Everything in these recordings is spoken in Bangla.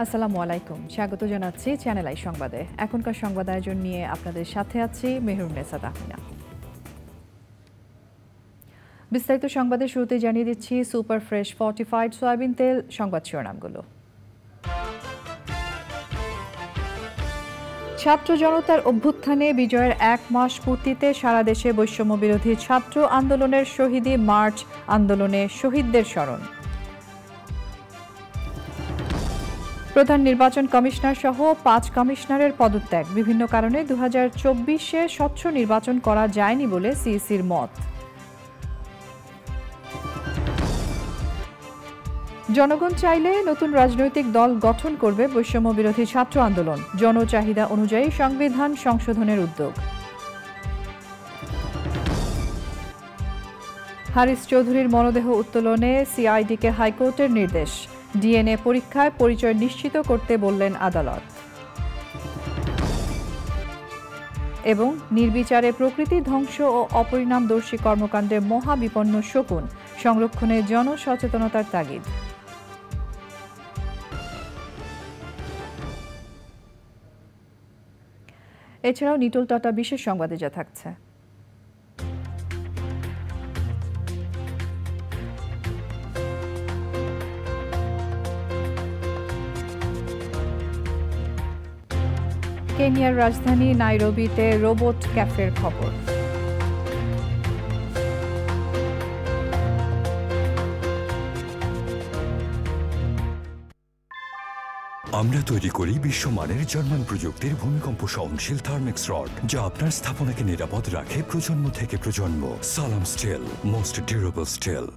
আসসালামু আলাইকুম, স্বাগত জানাচ্ছি চ্যানেল আই সংবাদে। এখনকার সংবাদ আয়োজন নিয়ে আপনাদের সাথে আছি মেহরুন্নেসা তাহমিনা। বিস্তারিত সংবাদের শুরুতে জানিয়ে দিচ্ছি সুপার ফ্রেশ ফর্টিফাইড সয়াবিন তেল সংবাদ শিরোনামগুলো। ছাত্র জনতার অভ্যুত্থানে বিজয়ের 1 মাস পূর্তিতে সারা দেশে বৈষম্য বিরোধী ছাত্র আন্দোলনের শহীদী মার্চ, আন্দোলনে শহীদদের স্মরণ। প্রধান নির্বাচন কমিশনার সহ 5 কমিশনারের পদত্যাগ, বিভিন্ন কারণে 2024-এ স্বচ্ছ নির্বাচন করা যায়নি বলে সিইসির মত। জনগণ চাইলে নতুন রাজনৈতিক দল গঠন করবে বৈষম্য বিরোধী ছাত্র আন্দোলন, জনচাহিদা অনুযায়ী সংবিধান সংশোধনের উদ্যোগ। হারিস চৌধুরীর মরদেহ উত্তোলনে সিআইডিকে হাইকোর্টের নির্দেশ, ডিএনএ পরীক্ষায় পরিচয় নিশ্চিত করতে বললেন আদালত। এবং নির্বিচারে প্রকৃতি ধ্বংস ও অপরিণামদর্শী কর্মকাণ্ডে মহাবিপন্ন শকুন, সংরক্ষণে জনসচেতনতার তাগিদ। এছাড়াও নিটোল টাটা বিশেষ সংবাদে যা থাকছে। কেনিয়ার রাজধানী নাইরোবিতে রোবট ক্যাফের খবর। আমরা তৈরি করি বিশ্বমানের জার্মান প্রযুক্তির ভূমিকম্প সহনশীল থার্মেক্স রড, যা আপনার স্থাপনাকে নিরাপদ রাখে প্রজন্ম থেকে প্রজন্ম। সালাম স্টিল, মোস্ট ডিউরেবল স্টিল।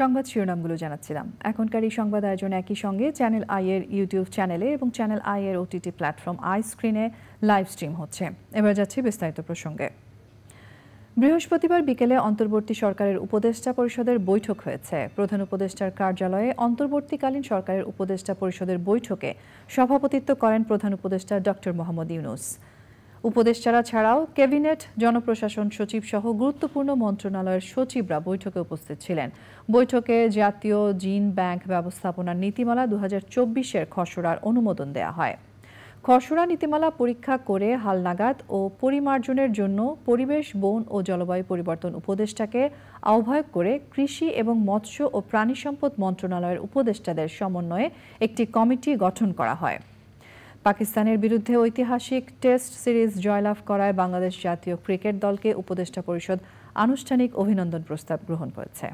সংবাদ শিরোনামগুলো জানাচ্ছিলাম। এখনকার এই সংবাদ আয়োজন একই সঙ্গে চ্যানেল আই এর ইউটিউব চ্যানেলে এবং চ্যানেল আই এর ওটিটি প্ল্যাটফর্ম আই স্ক্রিনে লাইভ স্ট্রিম হচ্ছে। এবার যাচ্ছি বিস্তারিত প্রসঙ্গে। বৃহস্পতিবার বিকেলে অন্তর্বর্তী সরকারের উপদেষ্টা পরিষদের বৈঠক হয়েছে। প্রধান উপদেষ্টার কার্যালয়ে অন্তর্বর্তীকালীন সরকারের উপদেষ্টা পরিষদের বৈঠকে সভাপতিত্ব করেন প্রধান উপদেষ্টা ডক্টর মোহাম্মদ ইউনূস। উপদেষ্টারা ছাড়াও ক্যাবিনেট, জনপ্রশাসন সচিব সহ গুরুত্বপূর্ণ মন্ত্রণালয়ের সচিবরা বৈঠকে উপস্থিত ছিলেন। বৈঠকে জাতীয় জিন ব্যাংক ব্যবস্থাপনার নীতিমালা 2024-এর খসড়ার অনুমোদন দেয়া হয়। খসড়া নীতিমালা পরীক্ষা করে হালনাগাদ ও পরিমার্জনের জন্য পরিবেশ, বন ও জলবায়ু পরিবর্তন উপদেষ্টাকে আহ্বায়ক করে কৃষি এবং মৎস্য ও প্রাণী সম্পদ মন্ত্রণালয়ের উপদেষ্টাদের সমন্বয়ে একটি কমিটি গঠন করা হয়। পাকিস্তানের বিরুদ্ধে ঐতিহাসিক টেস্ট সিরিজ জয়লাভ করায় বাংলাদেশ জাতীয় ক্রিকেট দলকে উপদেষ্টা পরিষদ আনুষ্ঠানিক অভিনন্দন প্রস্তাব গ্রহণ করেছে।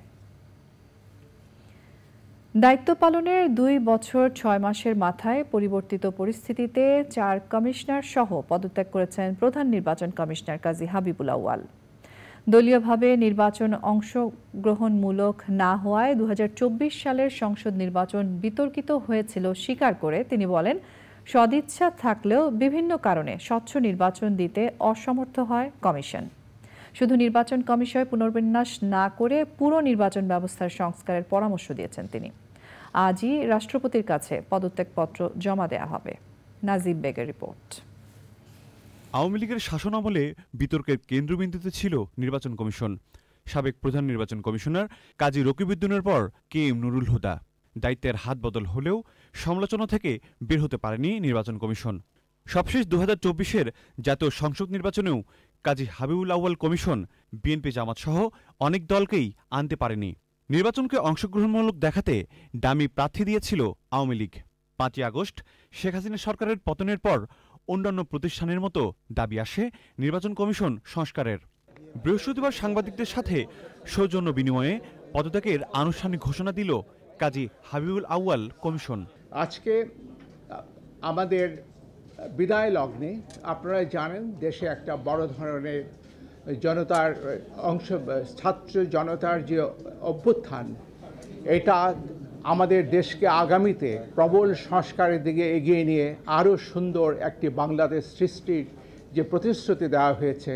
দায়িত্ব পালনের 2 বছর 6 মাসের মাথায় পরিবর্তিত পরিস্থিতিতে 4 কমিশনার সহ পদত্যাগ করেছেন প্রধান নির্বাচন কমিশনার কাজী হাবিবুল আউয়াল। দলীয়ভাবে নির্বাচন অংশগ্রহণমূলক না হওয়ায় 2024 সালের সংসদ নির্বাচন বিতর্কিত হয়েছিল স্বীকার করে তিনি বলেন, সদিচ্ছা থাকলেও বিভিন্ন কারণে স্বচ্ছ নির্বাচন দিতে অসমর্থ হয় কমিশন। শুধু নির্বাচন কমিশন পুনর্বিন্যাস না করে পুরো নির্বাচন ব্যবস্থার সংস্কারের পরামর্শ দিয়েছেন তিনি। আজই রাষ্ট্রপতির কাছে পদত্যাগপত্র জমা দেওয়া হবে। নাজিব বেগের রিপোর্ট। আওয়ামী লীগের শাসনামলে বিতর্কের কেন্দ্রবিন্দুতে ছিল নির্বাচন কমিশন। সাবেক প্রধান নির্বাচন কমিশনার কাজী রকিবউদ্দিনের পর কে এম নুরুল হুদা। দায়িত্বের হাত বদল হলেও সমালোচনা থেকে বের হতে পারেনি নির্বাচন কমিশন। সবশেষ 2024-এর জাতীয় সংসদ নির্বাচনেও কাজী হাবিবুল আউয়াল কমিশন বিএনপি, জামাত সহ অনেক দলকেই আনতে পারেনি। নির্বাচনকে অংশগ্রহণমূলক দেখাতে ডামি প্রার্থী দিয়েছিল আওয়ামী লীগ। 5 আগস্ট শেখ হাসিনা সরকারের পতনের পর অন্যান্য প্রতিষ্ঠানের মতো দাবি আসে নির্বাচন কমিশন সংস্কারের। বৃহস্পতিবার সাংবাদিকদের সাথে সৌজন্য বিনিময়ে পদত্যাগের আনুষ্ঠানিক ঘোষণা দিল কাজী হাবিবুল আউয়াল কমিশন। আজকে আমাদের বিদায় লগ্নে আপনারা জানেন দেশে একটা বড় ধরনের জনতার ছাত্র জনতার যে অভ্যুত্থান, এটা আমাদের দেশকে আগামীতে প্রবল সংস্কারের দিকে এগিয়ে নিয়ে আরও সুন্দর একটি বাংলাদেশ সৃষ্টির যে প্রতিশ্রুতি দেওয়া হয়েছে,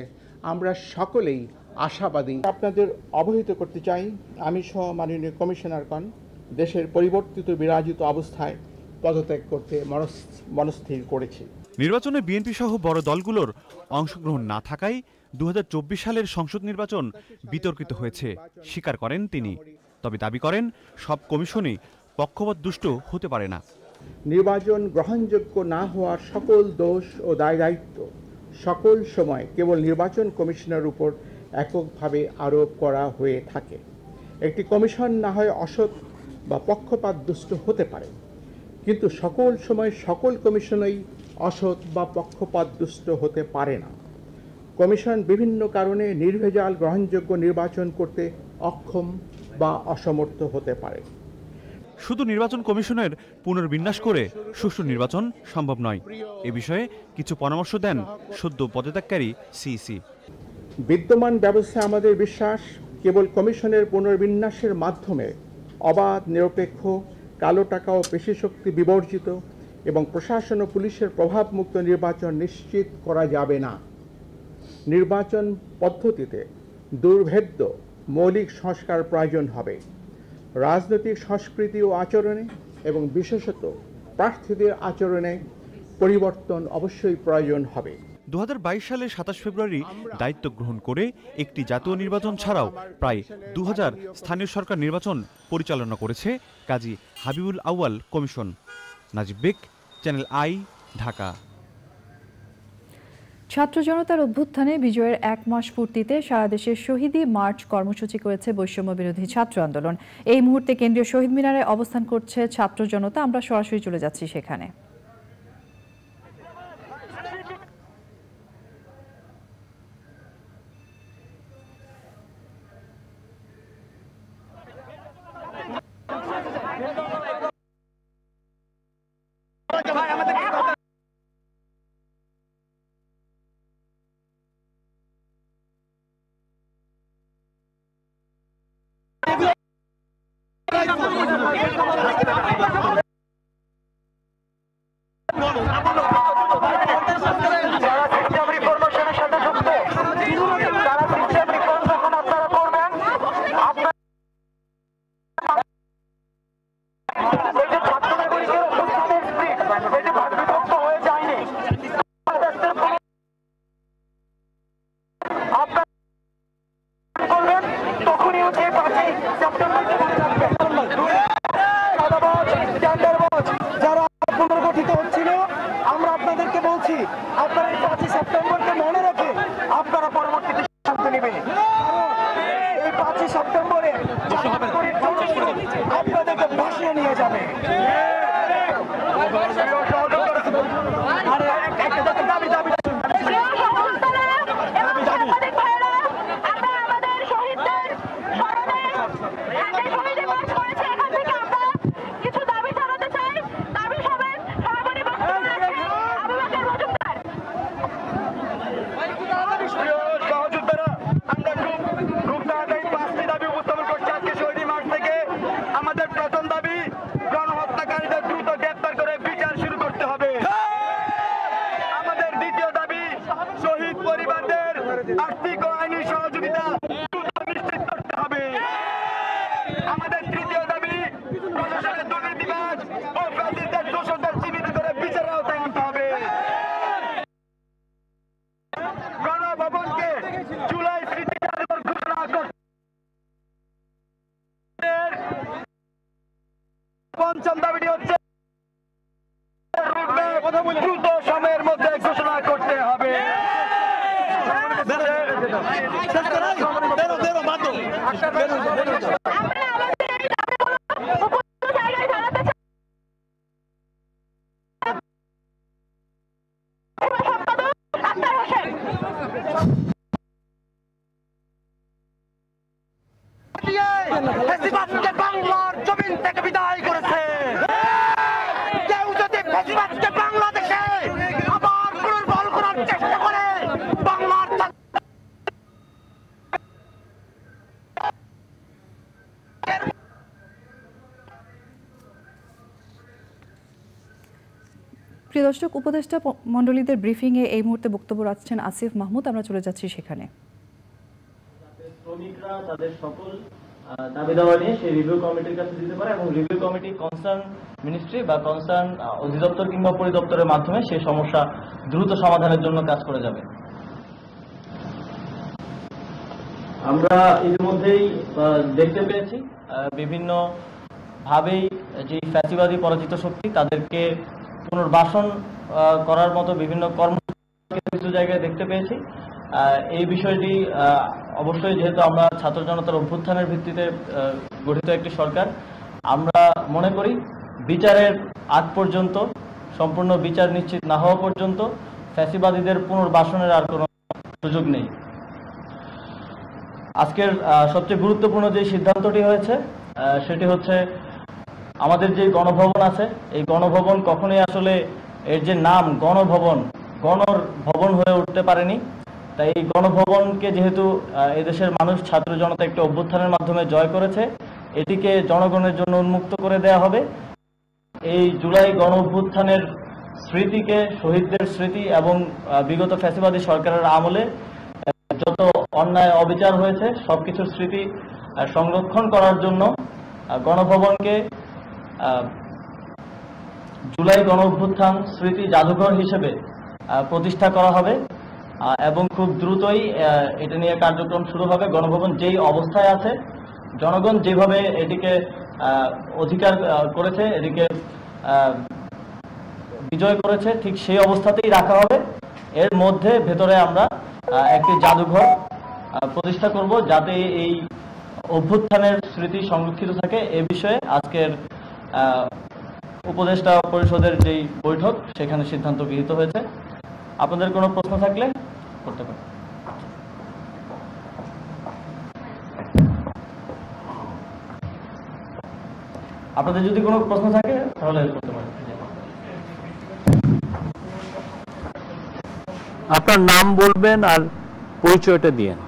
আমরা সকলেই আশাবাদী। আপনাদের অবহিত করতে চাই, আমি সহ মাননীয় কমিশনারগণ দেশের পরিবর্তিত বিরাজিত অবস্থায় পদত্যাগ করতে মনস্থির করেছি। নির্বাচনে বিএনপি সহ বড় দলগুলোর অংশগ্রহণ না থাকায় 2024 সালের সংসদ নির্বাচন বিতর্কিত হয়েছে স্বীকার করেন তিনি। তবে দাবি করেন সব কমিশনই পক্ষপাত দুষ্ট হতে পারে না। নির্বাচন গ্রহণযোগ্য না হওয়ার সকল দোষ ও দায় দায়িত্ব সকল সময় কেবল নির্বাচন কমিশনের উপর এককভাবে আরোপ করা হয়ে থাকে। একটি কমিশন না হয় অসৎ বা পক্ষপাত দুষ্ট হতে পারে, কিন্তু সকল সময় সকল কমিশনই অসৎ বা পক্ষপাত দুষ্ট হতে পারে না। কমিশন বিভিন্ন কারণে নির্ভেজাল গ্রহণযোগ্য নির্বাচন করতে অক্ষম বা অসমর্থ হতে পারে। শুধু নির্বাচন কমিশনের পুনর্বিন্যাস করে সুষ্ঠু নির্বাচন সম্ভব নয়, এ বিষয়ে কিছু পরামর্শ দেন সদ্য পদত্যাগকারী সিইসি। বিদ্যমান ব্যবস্থায় আমাদের বিশ্বাস, কেবল কমিশনের পুনর্বিন্যাসের মাধ্যমে অবাধ, নিরপেক্ষ, কালো টাকা ও পেশিশক্তি বিবর্জিত এবং প্রশাসন ও পুলিশের প্রভাবমুক্ত নির্বাচন নিশ্চিত করা যাবে না। নির্বাচন পদ্ধতিতে দুর্ভেদ্য মৌলিক সংস্কার প্রয়োজন হবে। রাজনৈতিক সংস্কৃতি ও আচরণে এবং বিশেষত প্রার্থীদের আচরণে পরিবর্তন অবশ্যই প্রয়োজন হবে। 2022 সালের 27 ফেব্রুয়ারি দায়িত্ব গ্রহণ করে একটি জাতীয় নির্বাচন ছাড়াও প্রায় 2000 স্থানীয় সরকার নির্বাচন পরিচালনা করেছে কাজী হাবিবুল আউয়াল commission. Najib beg, channel I, Dhaka. ছাত্র জনতার অভ্যুত্থানে বিজয়ের 1 মাস পূর্তিতে সারা দেশে শহীদি মার্চ কর্মসূচি করেছে বৈষম্য বিরোধী ছাত্র আন্দোলন। এই মুহূর্তে কেন্দ্রীয় শহীদ মিনারে অবস্থান করছে ছাত্র জনতা। আমরা সরাসরি চলে যাচ্ছি সেখানে। পঞ্চম দাবিটি হচ্ছে দ্রুত সময়ের মধ্যে ঘোষণা করতে হবে। বাংলার জমিন থেকে বিদায় করেছে। কেউ যদি ফ্যাসিবাদকে বাংলাদেশে আবার পুনর্বহাল করার চেষ্টা করে বাংলার প্রিয় দর্শক, উপদেষ্টা মণ্ডলীদের ব্রিফিংয়ে এই মুহূর্তে বক্তব্য রাখছেন আসিফ মাহমুদ। আমরা চলে যাচ্ছি সেখানে। শ্রমিকরা তাদের সকল দাবি দাওয়া নিয়ে সেই রিভিউ কমিটির কাছে দিতে পারে এবং রিভিউ কমিটি কনসার্ন মিনিস্ট্রি বা কনসার্ন অধিদপ্তর কিংবা পরিদপ্তরের মাধ্যমে সেই সমস্যা দ্রুত সমাধানের জন্য কাজ করে যাবে। আমরা ইতিমধ্যেই দেখতে পেয়েছি বিভিন্ন ভাবেই যে ফ্যাসিবাদী পরাজিত শক্তি তাদেরকে পুনর্বাসন করার মতো বিভিন্ন কর্মসূচি কিছু জায়গায় দেখতে পেয়েছি। এই বিষয়টি অবশ্যই, যেহেতু আমরা ছাত্র জনতার অভ্যুত্থানের ভিত্তিতে গঠিত একটি সরকার, আমরা মনে করি বিচারের আগ পর্যন্ত, সম্পূর্ণ বিচার নিশ্চিত না হওয়া পর্যন্ত ফ্যাসিবাদীদের পুনর্বাসনের আর কোনো সুযোগ নেই। আজকের সবচেয়ে গুরুত্বপূর্ণ যে সিদ্ধান্তটি হয়েছে সেটি হচ্ছে আমাদের যে গণভবন আছে, এই গণভবন কখনোই আসলে এর যে নাম গণভবন, গণর ভবন হয়ে উঠতে পারেনি। তাই এই গণভবনকে যেহেতু এদেশের মানুষ, ছাত্র জনতা একটি অভ্যুত্থানের মাধ্যমে জয় করেছে, এটিকে জনগণের জন্য উন্মুক্ত করে দেয়া হবে। এই জুলাই গণ অভ্যুত্থানের স্মৃতিকে, শহীদদের স্মৃতি এবং বিগত ফ্যাসিবাদী সরকারের আমলে যত অন্যায় অবিচার হয়েছে সবকিছুর স্মৃতি সংরক্ষণ করার জন্য গণভবনকে জুলাই গণ অভ্যুত্থান স্মৃতি জাদুঘর হিসেবে প্রতিষ্ঠা করা হবে এবং খুব দ্রুতই এটা নিয়ে কার্যক্রম শুরু হবে। গণভবন যেই অবস্থায় আছে, জনগণ যেভাবে এটিকে অধিকার করেছে, এটিকে বিজয় করেছে, ঠিক সেই অবস্থাতেই রাখা হবে। এর মধ্যে ভেতরে আমরা একটি জাদুঘর প্রতিষ্ঠা করব, যাতে এই অভ্যুত্থানের স্মৃতি সংরক্ষিত থাকে। এ বিষয়ে আজকের উপদেষ্টা পরিষদের যেই বৈঠক, সেখানে সিদ্ধান্ত গৃহীত হয়েছে। আপনাদের কোনো প্রশ্ন থাকলে করতে পারেন। আপনাদের যদি কোনো প্রশ্ন থাকে তাহলে করতে পারেন। আপনার নাম বলবেন আর পরিচয়টা দিয়েন।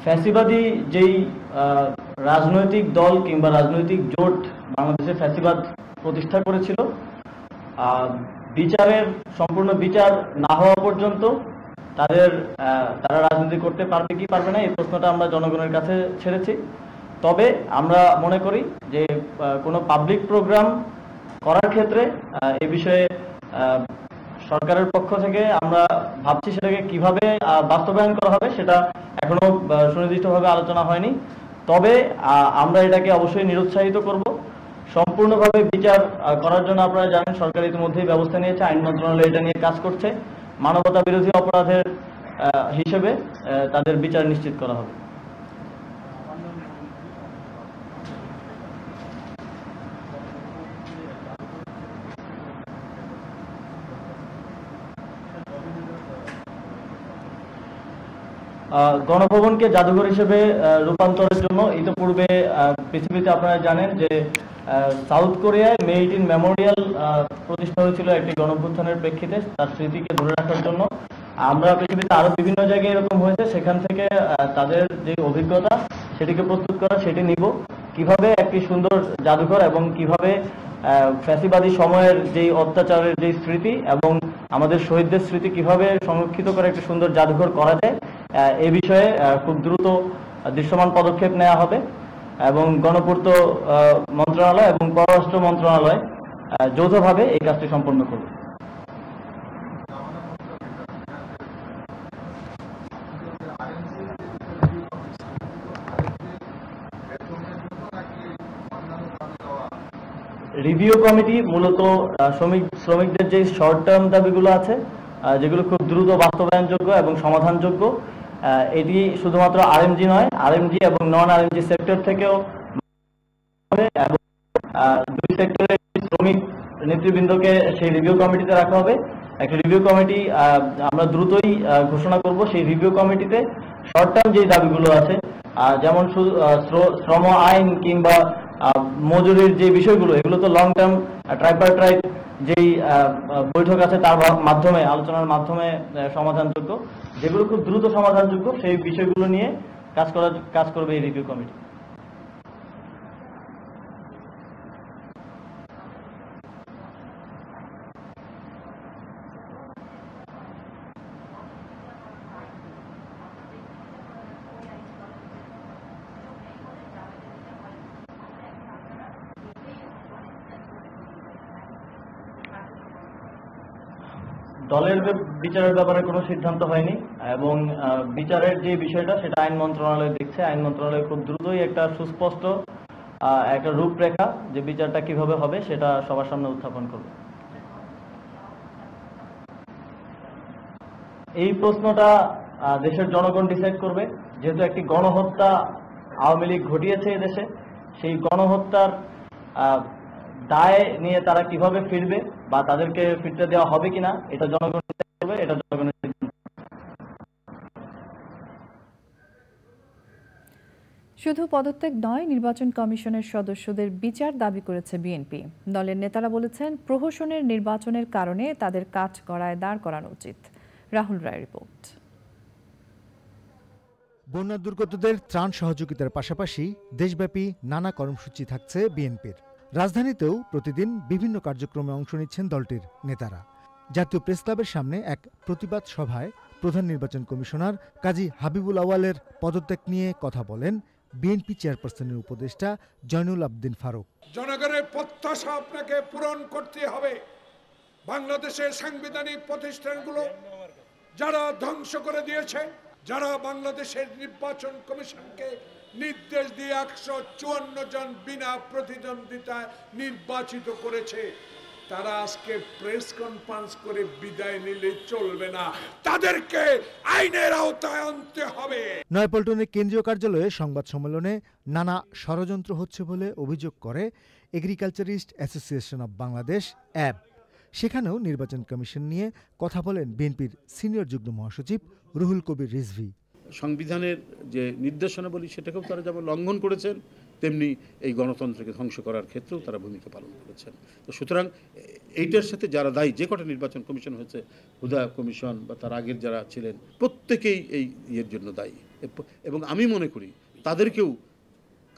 ফ্যাসিবাদী যেই রাজনৈতিক দল কিংবা রাজনৈতিক জোট বাংলাদেশে ফ্যাসিবাদ প্রতিষ্ঠা করেছিল, বিচারের সম্পূর্ণ বিচার না হওয়া পর্যন্ত তারা রাজনীতি করতে পারবে কি পারবে না, এই প্রশ্নটা আমরা জনগণের কাছে ছেড়েছি। তবে আমরা মনে করি যে কোনো পাবলিক প্রোগ্রাম করার ক্ষেত্রে এই বিষয়ে সরকারের পক্ষ থেকে আমরা ভাবছি সেটাকে কিভাবে বাস্তবায়ন করা হবে, সেটা এখনো সুনির্দিষ্টভাবে আলোচনা হয়নি। তবে আমরা এটাকে অবশ্যই নিরুৎসাহিত করব। সম্পূর্ণভাবে বিচার করার জন্য আপনারা জানেন সরকার ইতিমধ্যেই ব্যবস্থা নিয়েছে, আইন মন্ত্রণালয় এটা নিয়ে কাজ করছে। মানবতা বিরোধী অপরাধের হিসেবে তাদের বিচার নিশ্চিত করা হবে। গণভবনকে জাদুঘর হিসেবে রূপান্তরের জন্য ইতিপূর্বে পৃথিবীতে আপনারা জানেন যে সাউথ কোরিয়ায় মে-18 মেমোরিয়াল প্রতিষ্ঠা হয়েছিল একটি গণঅভ্যুত্থানের প্রেক্ষিতে, তার স্মৃতিকে ধরে রাখার জন্য। আমরা পৃথিবীতে আরো বিভিন্ন জায়গায় এরকম হয়েছে, সেখান থেকে তাদের যে অভিজ্ঞতা সেটিকে প্রস্তুত করা, সেটি নিব। কিভাবে একটি সুন্দর জাদুঘর এবং কিভাবে ফ্যাসিবাদী সময়ের যেই অত্যাচারের যেই স্মৃতি এবং আমাদের শহীদদের স্মৃতি কিভাবে সংরক্ষিত করে একটি সুন্দর জাদুঘর করা যায়, এ বিষয়ে খুব দ্রুত দৃশ্যমান পদক্ষেপ নেওয়া হবে এবং গণপূর্ত মন্ত্রণালয় এবং পররাষ্ট্র মন্ত্রণালয় যৌথভাবে এই কাজটি সম্পন্ন করবে। রিভিউ কমিটি মূলত শ্রমিকদের যে শর্ট টার্ম দাবিগুলো আছে, যেগুলো খুব দ্রুত বাস্তবায়নযোগ্য এবং সমাধানযোগ্য, এটি শুধুমাত্র আরএমজি নয়, আরএমজি এবং নন আরএমজি সেক্টর থেকেও এবং দুই সেক্টরের শ্রমিক নেতৃবৃন্দকে সেই রিভিউ কমিটিতে রাখা হবে। একটা রিভিউ কমিটি আমরা দ্রুতই ঘোষণা করব। সেই রিভিউ কমিটিতে শর্ট টার্ম যে দাবিগুলো আছে, যেমন শুধু শ্রম আইন কিংবা মজুরির যে বিষয়গুলো, এগুলো তো লং টার্ম ট্রাইপারট্রাইট যেই বৈঠক আছে তার মাধ্যমে, আলোচনার মাধ্যমে সমাধানযোগ্য। যেগুলো খুব দ্রুত সমাধানযোগ্য সেই বিষয়গুলো নিয়ে কাজ করবে এই রিভিউ কমিটি। দলের বিচারের ব্যাপারে কোনো সিদ্ধান্ত হয়নি এবং বিচারের যে বিষয়টা সেটা আইন মন্ত্রণালয় দেখছে। আইন মন্ত্রণালয় খুব দ্রুতই একটা সুস্পষ্ট একটা রূপরেখা যে বিচারটা কিভাবে হবে সেটা সবার সামনে উত্থাপন করবে। এই প্রশ্নটা দেশের জনগণ ডিসাইড করবে। যেহেতু একটি গণহত্যা আওয়ামী লীগ ঘটিয়েছে এদেশে, সেই গণহত্যার দায় নিয়ে তারা কিভাবে ফিরবে বা তাদেরকে ফিরতে দেওয়া হবে কিনা এটা জনগণ ডিসাইড করবে। এটা জনগণের শুধু পদত্যাগ নয়, নির্বাচন কমিশনের সদস্যদের বিচার দাবি করেছে বিএনপি। দলের নেতারা বলেছেন, প্রহসনের নির্বাচনের কারণে তাদের কাঠগড়ায় দাঁড় করানো উচিত। রাহুল রায় রিপোর্ট। বন্যা দুর্গতদের ত্রাণ সহযোগিতার পাশাপাশি দেশব্যাপী নানা কর্মসূচি থাকছে বিএনপির। রাজধানীতেও প্রতিদিন বিভিন্ন কার্যক্রমে অংশ নিচ্ছেন দলটির নেতারা। জাতীয় প্রেসক্লাবের সামনে এক প্রতিবাদ সভায় প্রধান নির্বাচন কমিশনার কাজী হাবিবুল আওয়ালের পদত্যাগ নিয়ে কথা বলেন বিএনপি চেয়ারপারসনের উপদেষ্টা জয়নুল আবদিন ফারুক। জনগণের প্রত্যাশা আপনাকে পূরণ করতে হবে। বাংলাদেশের সাংবিধানিক প্রতিষ্ঠানগুলো যারা ধ্বংস করে দিয়েছে, যারা বাংলাদেশের নির্বাচন কমিশনকে নির্দেশ দিয়ে 154 জন বিনা প্রতিদ্বন্দ্বিতায় নির্বাচিত করেছে, তারা আজকে প্রেস কনফারেন্স করে বিদায় নিলে চলবে না, তাদেরকে আইনের আওতায় আনতে হবে। নয়াপল্টনের কেন্দ্রীয় কার্যালয়ে সংবাদ সম্মেলনে নানা ষড়যন্ত্র হচ্ছে বলে অভিযোগ করে এগ্রিকালচারিস্ট অ্যাসোসিয়েশন অব বাংলাদেশ অ্যাব। সেখানেও নির্বাচন কমিশন নিয়ে কথা বলেন বিএনপির সিনিয়র যুগ্ম মহাসচিব রুহুল কবির রিজভী। সংবিধানের যে নির্দেশনাবলী সেটাকেও তারা যেমন লঙ্ঘন করেছেন, তেমনি এই গণতন্ত্রকে ধ্বংস করার ক্ষেত্রেও তারা ভূমিকা পালন করেছেন। তো সুতরাং এইটার সাথে যারা দায়ী, যে কটা নির্বাচন কমিশন হয়েছে, হুদা কমিশন বা তার আগের যারা ছিলেন, প্রত্যেকেই এই ইয়ের জন্য দায়ী এবং আমি মনে করি তাদেরকেও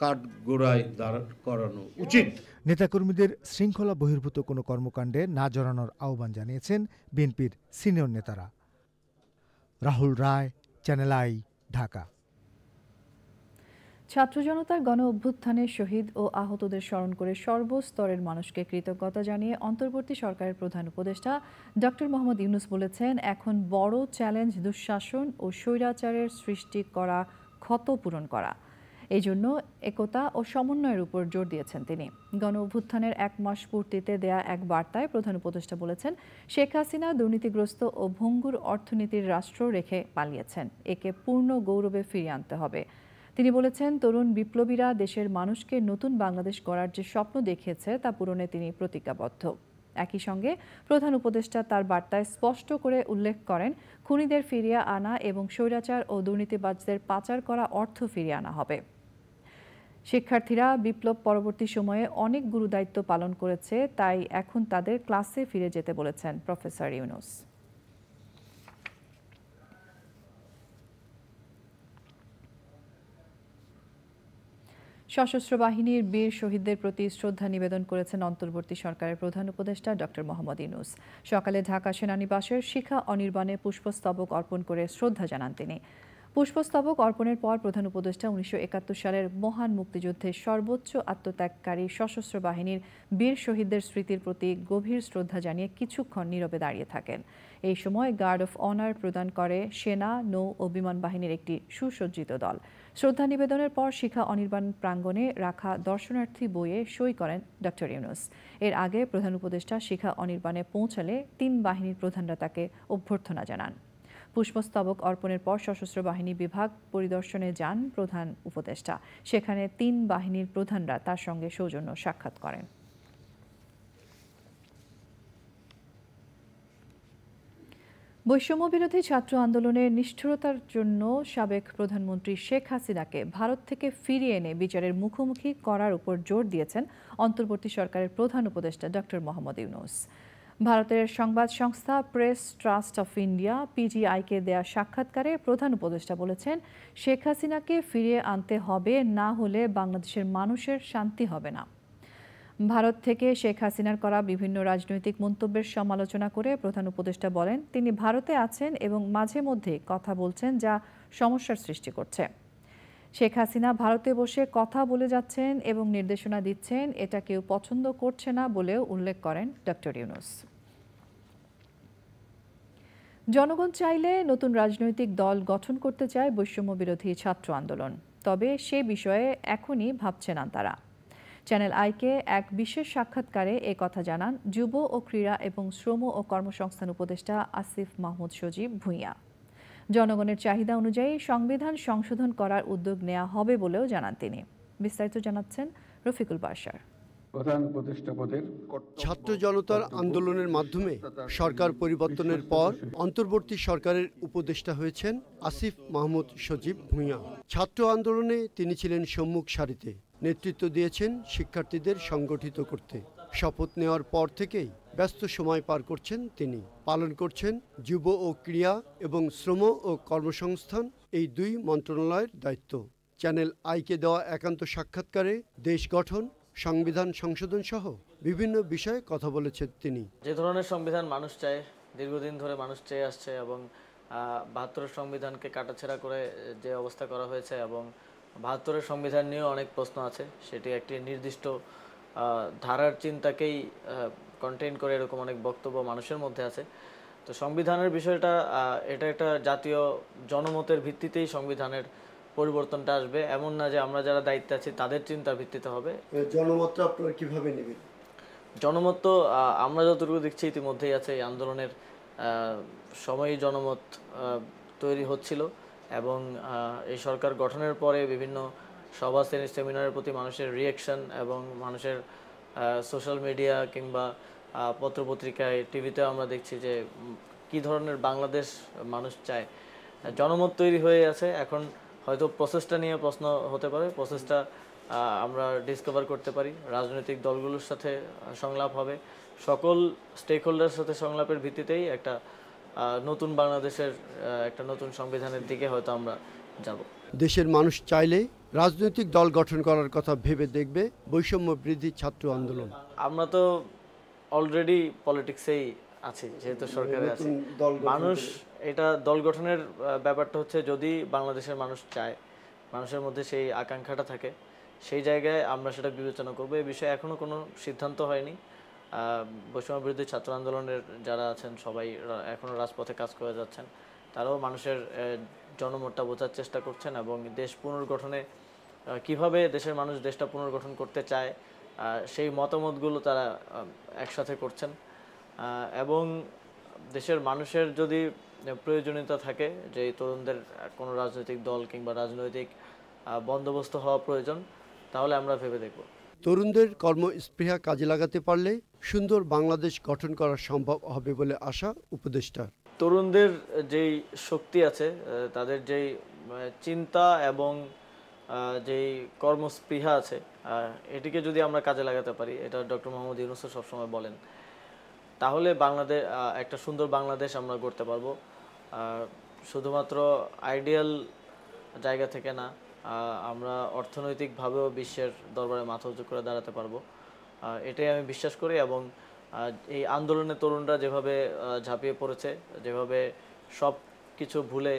কাঠগড়ায় দাঁড় করানো উচিত। নেতাকর্মীদের শৃঙ্খলা বহির্ভূত কোনো কর্মকাণ্ডে না জড়ানোর আহ্বান জানিয়েছেন বিএনপির সিনিয়র নেতারা। রাহুল রায়, চ্যানেল আই, ঢাকা। ছাত্র জনতার গণ অভ্যুত্থানে শহীদ ও আহতদের স্মরণ করে সর্বস্তরের মানুষকে কৃতজ্ঞতা জানিয়ে অন্তর্বর্তী সরকারের প্রধান উপদেষ্টা ডক্টর মোহাম্মদ ইউনূস বলেছেন, এখন বড় চ্যালেঞ্জ দুঃশাসন ও স্বৈরাচারের সৃষ্টি করা ক্ষত পূরণ করা। এই জন্য একতা ও সমন্বয়ের উপর জোর দিয়েছেন তিনি। গণ অভ্যুত্থানের 1 মাস পূর্তিতে দেয়া এক বার্তায় প্রধান উপদেষ্টা বলেছেন, শেখ হাসিনা দুর্নীতিগ্রস্ত ও ভঙ্গুর অর্থনীতির রাষ্ট্র রেখে পালিয়েছেন। একে পূর্ণ গৌরবে ফিরিয়ে আনতে হবে। তিনি বলেছেন, তরুণ বিপ্লবীরা দেশের মানুষকে নতুন বাংলাদেশ গড়ার যে স্বপ্ন দেখিয়েছে তা পূরণে তিনি প্রতিজ্ঞাবদ্ধ। একই সঙ্গে প্রধান উপদেষ্টা তার বার্তায় স্পষ্ট করে উল্লেখ করেন, খুনিদের ফিরিয়ে আনা এবং স্বৈরাচার ও দুর্নীতিবাজদের পাচার করা অর্থ ফিরিয়ে আনা হবে। শিক্ষার্থীরা বিপ্লব পরবর্তী সময়ে অনেক গুরুদায়িত্ব পালন করেছে, তাই এখন তাদের ক্লাসে ফিরে যেতে বলেছেন প্রফেসর ইউনূস। সশস্ত্র বাহিনীর বীর শহীদদের প্রতি শ্রদ্ধা নিবেদন করেছেন অন্তর্বর্তী সরকারের প্রধান উপদেষ্টা ডক্টর মোহাম্মদ ইউনূস। সকালে ঢাকা সেনানিবাসের শিখা অনির্বাণে পুষ্পস্তবক অর্পণ করে শ্রদ্ধা জানান তিনি। পুষ্পস্তবক অর্পণের পর প্রধান উপদেষ্টা 1971 সালের মহান মুক্তিযুদ্ধে সর্বোচ্চ আত্মত্যাগকারী সশস্ত্র বাহিনীর বীর শহীদদের স্মৃতির প্রতি গভীর শ্রদ্ধা জানিয়ে কিছুক্ষণ নীরবে দাঁড়িয়ে থাকেন। এই সময় গার্ড অফ অনার প্রদান করে সেনা, নৌ ও বিমান বাহিনীর একটি সুসজ্জিত দল। শ্রদ্ধা নিবেদনের পর শিখা অনির্বাণ প্রাঙ্গণে রাখা দর্শনার্থী বইয়ে সই করেন ডক্টর ইউনূস। এর আগে প্রধান উপদেষ্টা শিখা অনির্বাণে পৌঁছালে 3 বাহিনীর প্রধানরা তাকে অভ্যর্থনা জানান। পুষ্পস্তবক অর্পণের পর সশস্ত্র বাহিনী বিভাগ পরিদর্শনে যান প্রধান উপদেষ্টা। সেখানে 3 বাহিনীর প্রধানরা তার সঙ্গে সৌজন্য সাক্ষাৎ করেন। বৈষম্যবিরোধী ছাত্র আন্দোলনের নিষ্ঠুরতার জন্য সাবেক প্রধানমন্ত্রী শেখ হাসিনাকে ভারত থেকে ফিরিয়ে এনে বিচারের মুখোমুখি করার উপর জোর দিয়েছেন অন্তর্বর্তী সরকারের প্রধান উপদেষ্টা ডক্টর মোহাম্মদ ইউনূস। ভারতের সংবাদ সংস্থা প্রেস ট্রাস্ট অফ ইন্ডিয়া পিটিআইকে দেয়া সাক্ষাৎকারে প্রধান উপদেষ্টা বলেছেন, শেখ হাসিনাকে ফিরিয়ে আনতে হবে, না হলে বাংলাদেশের মানুষের শান্তি হবে না। ভারত থেকে শেখ হাসিনার করা বিভিন্ন রাজনৈতিক মন্তব্যের সমালোচনা করে প্রধান উপদেষ্টা বলেন, তিনি ভারতে আছেন এবং মাঝে মধ্যে কথা বলছেন যা সমস্যার সৃষ্টি করছে। শেখ হাসিনা ভারতে বসে কথা বলে যাচ্ছেন এবং নির্দেশনা দিচ্ছেন, এটা কেউ পছন্দ করছে না বলেও উল্লেখ করেন ডক্টর ইউনূস। জনগণ চাইলে নতুন রাজনৈতিক দল গঠন করতে চায় বৈষম্য বিরোধী ছাত্র আন্দোলন, তবে সে বিষয়ে এখনই ভাবছে না তারা। চ্যানেল আইকে এক বিশেষ সাক্ষাৎকারে এ কথা জানান যুব ও ক্রীড়া এবং শ্রম ও কর্মসংস্থান উপদেষ্টা আসিফ মাহমুদ সজীব ভূঁইয়া। জনগণের চাহিদা অনুযায়ী সংবিধান সংশোধন করার উদ্যোগ নেওয়া হবে বলেও জানান তিনি। বিস্তারিত জানাচ্ছেন রফিকুল বাশার। প্রধান উপদেষ্টা পদের ছাত্র জনতার আন্দোলনের মাধ্যমে সরকার পরিবর্তনের পর অন্তর্বর্তী সরকারের উপদেষ্টা হয়েছেন আসিফ মাহমুদ সজীব ভূঁইয়া। ছাত্র আন্দোলনে তিনি ছিলেন সম্মুখ সারিতে, নেতৃত্ব দিয়েছেন শিক্ষার্থীদের সংগঠিত করতে। শপথ নেওয়ার পর থেকেই ব্যস্ত সময় পার করছেন তিনি। পালন করছেন যুব ও ক্রীড়া এবং শ্রম ও কর্মসংস্থান এই দুই মন্ত্রণালয়ের দায়িত্ব। চ্যানেল আইকে দেওয়া একান্ত সাক্ষাৎকারে দেশ গঠন, সংবিধান সংশোধন সহ বিভিন্ন বিষয়ে কথা বলেছেন তিনি। যে ধরনের সংবিধান মানুষ চায়, দীর্ঘদিন ধরে মানুষ চেয়ে আসছে, এবং ৭২-এর সংবিধানকে কাটাছেঁড়া করে যে অবস্থা করা হয়েছে, এবং ৭২-এর সংবিধান নিয়েও অনেক প্রশ্ন আছে, সেটি একটি নির্দিষ্ট ধারার চিন্তাকেই কন্টেইন করে এরকম অনেক বক্তব্য মানুষের মধ্যে আছে। তো সংবিধানের বিষয়টা এটা একটা জাতীয় জনমতের ভিত্তিতেই সংবিধানের পরিবর্তনটা আসবে, এমন না যে আমরা যারা দায়িত্বে আছি তাদের চিন্তার ভিত্তিতে হবে। জনমতটা আপনারা কিভাবে নেবেন? জনমত তো আমরা যতটুকু দেখছি ইতিমধ্যেই আছে। এই আন্দোলনের সময়ই জনমত তৈরি হচ্ছিল, এবং এই সরকার গঠনের পরে বিভিন্ন সভা সেমিনারের প্রতি মানুষের রিয়াকশন এবং মানুষের সোশ্যাল মিডিয়া কিংবা পত্রপত্রিকায়, টিভিতেও আমরা দেখছি যে কি ধরনের বাংলাদেশ মানুষ চায়। জনমত তৈরি হয়ে আছে। এখন হয়তো প্রসেসটা নিয়ে প্রশ্ন হতে পারে, প্রসেসটা আমরা ডিসকভার করতে পারি। রাজনৈতিক দলগুলোর সাথে সংলাপ হবে, সকল স্টেক হোল্ডারের সাথে সংলাপের ভিত্তিতেই একটা নতুন বাংলাদেশের একটা নতুন সংবিধানের দিকে হয়তো আমরা যাব। দেশের মানুষ চাইলে রাজনৈতিক দল গঠন করার কথা ভেবে দেখবে বৈষম্য বিরোধী ছাত্র আন্দোলন। আমরা তো অলরেডি পলিটিক্সেই আছি, যেহেতু সরকারে আছি। মানুষ এটা দল গঠনের ব্যাপারটা হচ্ছে যদি বাংলাদেশের মানুষ চায়, মানুষের মধ্যে সেই আকাঙ্ক্ষাটা থাকে, সেই জায়গায় আমরা সেটা বিবেচনা করবো। এই বিষয়ে এখনও কোনো সিদ্ধান্ত হয়নি। বৈষম্য বিরোধী ছাত্র আন্দোলনের যারা আছেন সবাই এখনও রাজপথে কাজ করে যাচ্ছেন, তারাও মানুষের জনমতটা বোঝার চেষ্টা করছেন, এবং দেশ পুনর্গঠনে কিভাবে দেশের মানুষ দেশটা পুনর্গঠন করতে চায় সেই মতামতগুলো তারা একসাথে করছেন। এবং দেশের মানুষের যদি প্রয়োজনীয়তা থাকে যে তরুণদের কোনো রাজনৈতিক দল কিংবা রাজনৈতিক বন্দোবস্ত হওয়া প্রয়োজন, তাহলে আমরা ভেবে দেখব। তরুণদের কর্মস্পৃহা কাজে লাগাতে পারলে সুন্দর বাংলাদেশ গঠন করা সম্ভব হবে বলে আশা উপদেষ্টার। তরুণদের যেই শক্তি আছে, তাদের যেই চিন্তা এবং যেই কর্মস্পৃহা আছে, এটিকে যদি আমরা কাজে লাগাতে পারি, এটা ডক্টর মোহাম্মদ ইউনূস সবসময় বলেন, তাহলে বাংলাদেশ একটা সুন্দর বাংলাদেশ আমরা গড়তে পারবো। শুধুমাত্র আইডিয়াল জায়গা থেকে না, আমরা অর্থনৈতিকভাবেও বিশ্বের দরবারে মাথা উঁচু করে দাঁড়াতে পারবো, এটাই আমি বিশ্বাস করি। এবং এই আন্দোলনে তরুণরা যেভাবে ঝাঁপিয়ে পড়েছে, যেভাবে সব কিছু ভুলে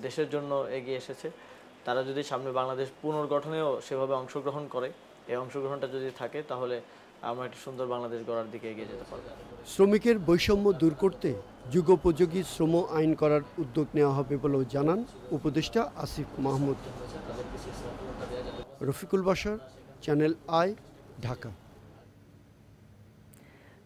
দেশের জন্য এগিয়ে এসেছে, তারা যদি সামনে বাংলাদেশ পুনর্গঠনেও সেভাবে অংশগ্রহণ করে, এই অংশগ্রহণটা যদি থাকে, তাহলে আমরা একটা সুন্দর বাংলাদেশ গড়ার দিকে এগিয়ে যেতে পারবো। শ্রমিকের বৈষম্য দূর করতে যুগোপযোগী শ্রম আইন করার উদ্যোগ নেওয়া হবে বলেও জানান উপদেষ্টা আসিফ মাহমুদ। Rafiqul Bashar, channel I, Dhaka.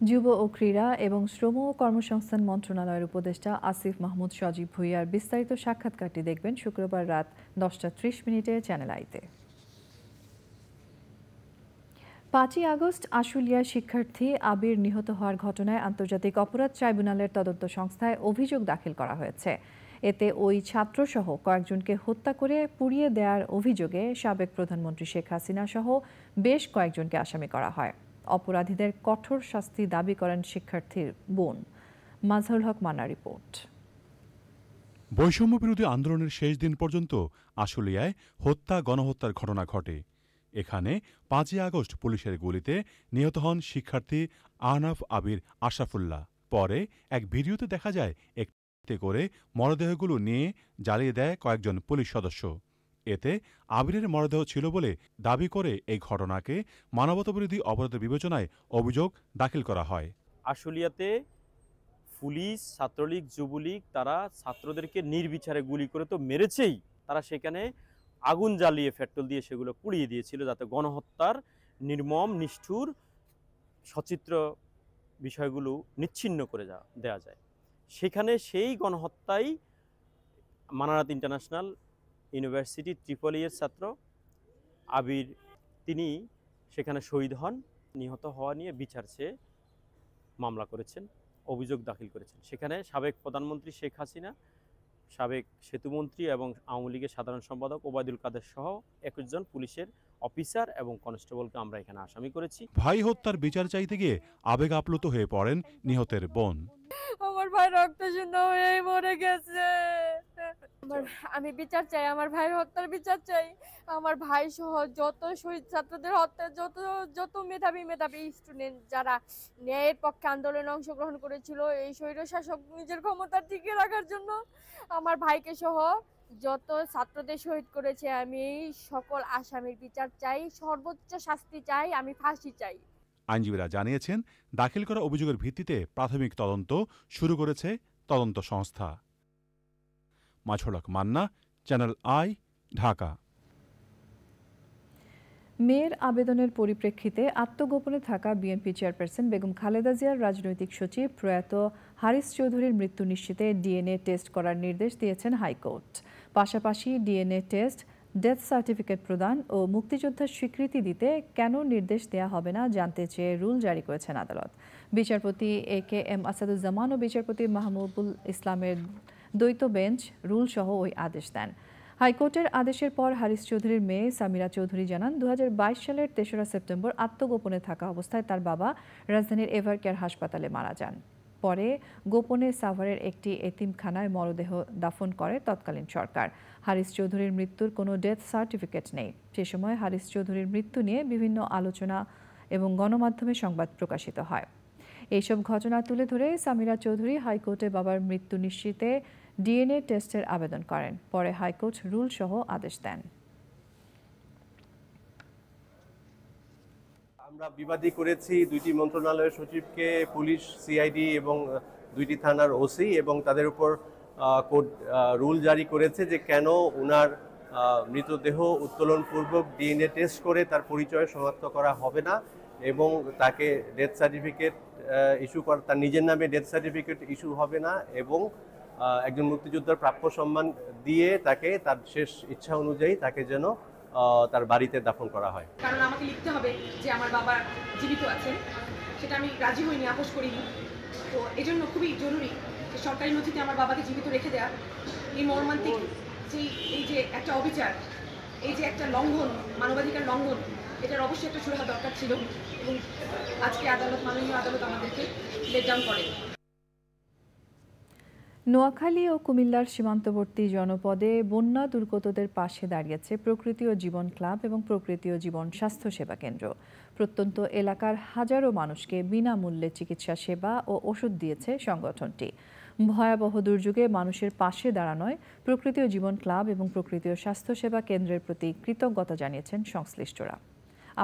যুব ও ক্রীড়া এবং শ্রম ও কর্মসংস্থান মন্ত্রণালয়ের উপদেষ্টা আসিফ মাহমুদ সজীব ভূঁইয়ার বিস্তারিত সাক্ষাৎকারটি দেখবেন শুক্রবার রাত 10:30 চ্যানেল আইতে। 5ই আগস্ট আশুলিয়ার শিক্ষার্থী আবির নিহত হওয়ার ঘটনায় আন্তর্জাতিক অপরাধ ট্রাইব্যুনালের তদন্ত সংস্থায় অভিযোগ দাখিল করা হয়েছে। এতে ওই ছাত্রসহ কয়েকজনকে হত্যা করে পুড়িয়ে দেওয়ার অভিযোগে সাবেক প্রধানমন্ত্রী শেখ হাসিনা সহ বেশ কয়েকজনকে আসামি করা হয়। অপরাধীদের কঠোর শাস্তি দাবি করেন শিক্ষার্থীর বোন। মাজহারুল হক মান্নার রিপোর্ট। বৈষম্য বিরোধী আন্দোলনের শেষ দিন পর্যন্ত আশুলিয়ায় হত্যা গণহত্যার ঘটনা ঘটে। এখানে 5ই আগস্ট পুলিশের গুলিতে নিহত হন শিক্ষার্থী আহনাফ আবির আশরাফুল্লাহ। পরে এক ভিডিওতে দেখা যায় একটি করে মরদেহগুলো নিয়ে জ্বালিয়ে দেয় কয়েকজন পুলিশ সদস্য। এতে আবিরের মরদেহ ছিল বলে দাবি করে এই ঘটনাকে মানবতাবিরোধী অপরাধের বিবেচনায় অভিযোগ দাখিল করা হয়। আশুলিয়াতে পুলিশ, ছাত্রলীগ, যুবলীগ তারা ছাত্রদেরকে নির্বিচারে গুলি করে তো মেরেছেই, তারা সেখানে আগুন জ্বালিয়ে পেট্রোল দিয়ে সেগুলো পুড়িয়ে দিয়েছিল যাতে গণহত্যার নির্মম নিষ্ঠুর সচিত্র বিষয়গুলো নিচ্ছিন্ন করে দেওয়া যায়। সেখানে সেই গণহত্যাই মানারাত ইন্টারন্যাশনাল ইউনিভার্সিটি ট্রিপল এর ছাত্র আবির তিনি সেখানে শহীদ হন। নিহত হওয়া নিয়ে বিচার চেয়ে মামলা করেছেন, অভিযোগ দাখিল করেছেন। সেখানে সাবেক প্রধানমন্ত্রী শেখ হাসিনা, সাবেক সেতুমন্ত্রী এবং আওয়ামী লীগের সাধারণ সম্পাদক ওবায়দুল কাদের সহ 21 জন পুলিশের অফিসার এবং কনস্টেবলকে আমরা এখানে আসামি করেছি। ভাই হত্যার বিচার চাইতে গিয়ে আবেগ আপ্লুত হয়ে পড়েন নিহতের বোন। আমার ভাই রক্ত শূন্য হয়ে মরে গেছে। আমি বিচার চাই, আমার ভাইয়ের হত্যার বিচার চাই। আমার ভাই সহ যত শহীদ ছাত্রদের হত্যা, যত মেধাবী স্টুডেন্ট যারা ন্যায়ের পক্ষে আন্দোলনে অংশগ্রহণ করেছিল এই স্বৈরশাসক নিজের ক্ষমতা টিকিয়ে রাখার জন্য, আমার ভাইকে সহ যত ছাত্রদের শহীদ করেছে, আমি এই সকল আসামির বিচার চাই, সর্বোচ্চ শাস্তি চাই, আমি ফাঁসি চাই। আইনজীবীরা জানিয়েছেন দাখিল করা অভিযোগের ভিত্তিতে প্রাথমিক তদন্ত শুরু করেছে তদন্ত সংস্থা। মাছড়ক মান্না, চ্যানেল আই, ঢাকা। মেয়ের আবেদনের পরিপ্রেক্ষিতে আত্মগোপনে থাকা বিএনপি চেয়ারপারসন বেগম খালেদা জিয়ার রাজনৈতিক সচিব প্রয়াত হারিস চৌধুরীর মৃত্যু নিশ্চিতে ডিএনএ টেস্ট করার নির্দেশ দিয়েছেন হাইকোর্ট। পাশাপাশি ডিএনএ টেস্ট, ডেথ সার্টিফিকেট প্রদান ও মুক্তিযোদ্ধার স্বীকৃতি দিতে কেন নির্দেশ দেওয়া হবে না জানতে চেয়ে রুল জারি করেছেন আদালত। বিচারপতি AK-M আসাদুজ্জামান ও বিচারপতি মাহমুদুল ইসলামের দ্বৈত বেঞ্চ রুলসহ ওই আদেশ দেন। হাইকোর্টের আদেশের পর হারিস চৌধুরীর মেয়ে সামিরা চৌধুরী জানান 2022 সালের 3রা সেপ্টেম্বর আত্মগোপনে থাকা অবস্থায় তার বাবা রাজধানীর এভারকেয়ার হাসপাতালে মারা যান। পরে গোপনে সাভারের একটি এতিমখানায় মরদেহ দাফন করে তৎকালীন সরকার। হারিস চৌধুরীর মৃত্যুর কোনো ডেথ সার্টিফিকেট নেই। সে সময় হারিস চৌধুরীর মৃত্যু নিয়ে বিভিন্ন আলোচনা এবং গণমাধ্যমে সংবাদ প্রকাশিত হয়। এইসব ঘটনা তুলে ধরে সামিরা চৌধুরী হাইকোর্টে বাবার মৃত্যু নিশ্চিতে ডিএনএ টেস্টের আবেদন করেন। পরে হাইকোর্ট রুল সহ আদেশ দেন। আমরা বিবাদী করেছি দুইটি মন্ত্রণালয়ের সচিবকে, পুলিশ, সিআইডি এবং দুইটি থানার ওসি, এবং তাদের উপর কোর্ট রুল জারি করেছে যে কেন ওনার মৃতদেহ উত্তোলনপূর্বক ডিএনএ টেস্ট করে তার পরিচয় শনাক্ত করা হবে না এবং তাকে ডেথ সার্টিফিকেট ইস্যু করা, তার নিজের নামে ডেথ সার্টিফিকেট ইস্যু হবে না এবং একজন মুক্তিযোদ্ধার প্রাপ্য সম্মান দিয়ে তাকে তার শেষ ইচ্ছা অনুযায়ী তাকে যেন তার বাড়িতে দাফন করা হয়। কারণ আমাকে লিখতে হবে যে আমার বাবা জীবিত আছেন, সেটা আমি রাজি হইনি, আপোষ করিনি। তো এই জন্য খুবই জরুরি যে সরকারি নথিতে আমার বাবাকে জীবিত রেখে দেওয়া। এই মর্মান্তিক এই যে একটা অবিচার, এই যে একটা লঙ্ঘন, মানবাধিকার লঙ্ঘন, এটার অবশ্যই একটা সুরাহা দরকার ছিল এবং আজকে মাননীয় আদালত আমাদেরকে লেট ডাউন করে। নোয়াখালী ও কুমিল্লার সীমান্তবর্তী জনপদে বন্যা দুর্গতদের পাশে দাঁড়িয়েছে প্রকৃতি ও জীবন ক্লাব এবং প্রকৃতি ও জীবন স্বাস্থ্য সেবা কেন্দ্র। প্রত্যন্ত এলাকার হাজারো মানুষকে বিনামূল্যে চিকিৎসা সেবা ও ওষুধ দিয়েছে সংগঠনটি। ভয়াবহ দুর্যোগে মানুষের পাশে দাঁড়ানোয় প্রকৃতি ও জীবন ক্লাব এবং প্রকৃতি ও স্বাস্থ্য সেবা কেন্দ্রের প্রতি কৃতজ্ঞতা জানিয়েছেন সংশ্লিষ্টরা।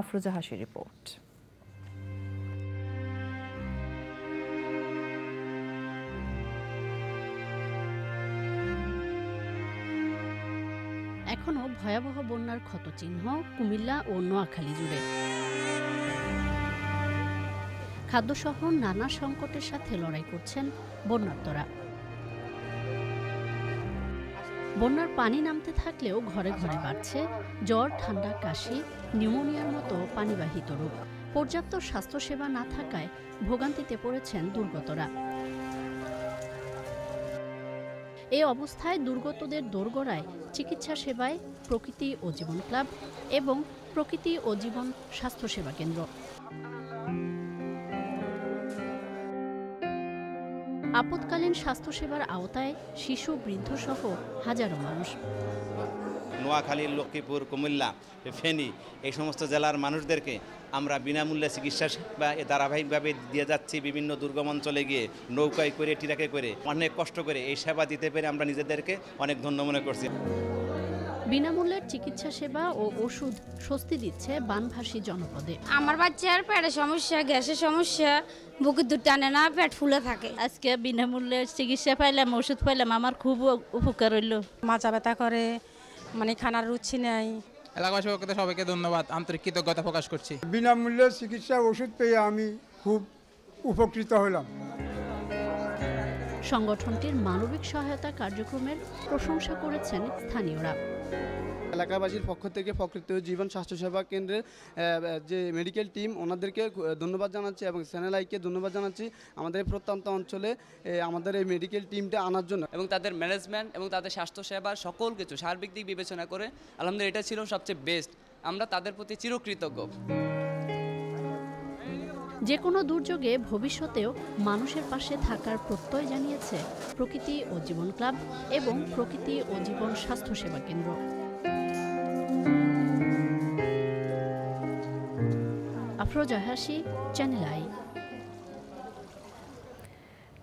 আফরোজা হাসির রিপোর্ট। এখনো ভয়াবহ বন্যার ক্ষতচিহ্ন কুমিল্লা ও নোয়াখালী জুড়ে। খাদ্যসহ নানা সংকটের সাথে লড়াই করছেন বন্যার্তরা। বন্যার পানি নামতে থাকলেও ঘরে ঘরে বাড়ছে জ্বর, ঠান্ডা, কাশি, নিউমোনিয়ার মতো পানিবাহিত রোগ। পর্যাপ্ত স্বাস্থ্যসেবা না থাকায় ভোগান্তিতে পড়েছেন দুর্গতরা। এই অবস্থায় দুর্গতদের দোরগোড়ায় চিকিৎসা সেবায় প্রকৃতি ও জীবন ক্লাব এবং প্রকৃতি ও জীবন স্বাস্থ্যসেবা কেন্দ্র। আপৎকালীন স্বাস্থ্যসেবার আওতায় শিশু, বৃদ্ধ সহ হাজারো মানুষ। নোয়াখালী, লক্ষ্মীপুর, কুমিল্লা, ফেনী এই সমস্ত জেলার মানুষদেরকে আমরা বিনামূল্যে চিকিৎসা সেবা ধারাবাহিকভাবে দিয়ে যাচ্ছি। বিভিন্ন দুর্গম অঞ্চলে গিয়ে নৌকায় করে, ট্রাকে করে, অনেক কষ্ট করে এই সেবা দিতে পেরে আমরা নিজেদেরকে অনেক ধন্য মনে করছি। বিনামূল্যের চিকিৎসা সেবা ও ওষুধ স্বস্তি দিচ্ছে বানভাসী জনপদে। আমার বাচ্চার পেটের সমস্যা, গ্যাসের সমস্যা, বুকের দুধ টানে না, পেট ফুলে থাকে। আজকে বিনামূল্যে চিকিৎসা পাইলাম, ওষুধ পাইলাম, আমার খুব উপকার হইল। মাথা ব্যথা করে, মানে খানার রুচি নেই। এলাকাবাসী সবাইকে ধন্যবাদ, আন্তরিক কৃতজ্ঞতা প্রকাশ করছি। বিনামূল্যে চিকিৎসা ওষুধ পেয়ে আমি খুব উপকৃত হলাম। সংগঠনটির মানবিক সহায়তা কার্যক্রমের প্রশংসা করেছেন স্থানীয়রা। এলাকাবাসীর পক্ষ থেকে প্রকৃত জীবন স্বাস্থ্যসেবা কেন্দ্রের যে মেডিকেল টিম, ওনাদেরকে ধন্যবাদ জানাচ্ছি এবং চ্যানেল আইকে ধন্যবাদ জানাচ্ছি আমাদের প্রত্যন্ত অঞ্চলে আমাদের এই মেডিকেল টিমটা আনার জন্য, এবং তাদের ম্যানেজমেন্ট এবং তাদের স্বাস্থ্যসেবার সকল কিছু সার্বিক দিক বিবেচনা করে আলহামদুলিল্লাহ এটা ছিল সবচেয়ে বেস্ট। আমরা তাদের প্রতি চিরকৃতজ্ঞ। যে কোনো দুর্যোগে ভবিষ্যতেও মানুষের পাশে থাকার প্রত্যয় জানিয়েছে প্রকৃতি ও জীবন ক্লাব এবং প্রকৃতি ও জীবন স্বাস্থ্যসেবা কেন্দ্র। আফরোজা হাসি, চ্যানেল আই।